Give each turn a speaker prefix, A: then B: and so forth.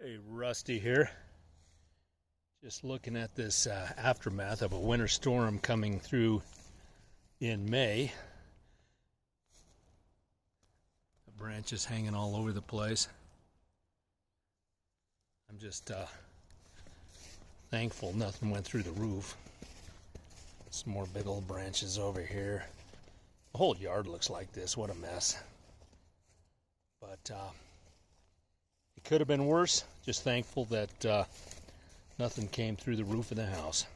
A: Hey, Rusty here. Just looking at this aftermath of a winter storm coming through in May. The branches hanging all over the place. I'm just thankful nothing went through the roof. Some more big old branches over here. The whole yard looks like this. What a mess. But it could have been worse. Just thankful that nothing came through the roof of the house.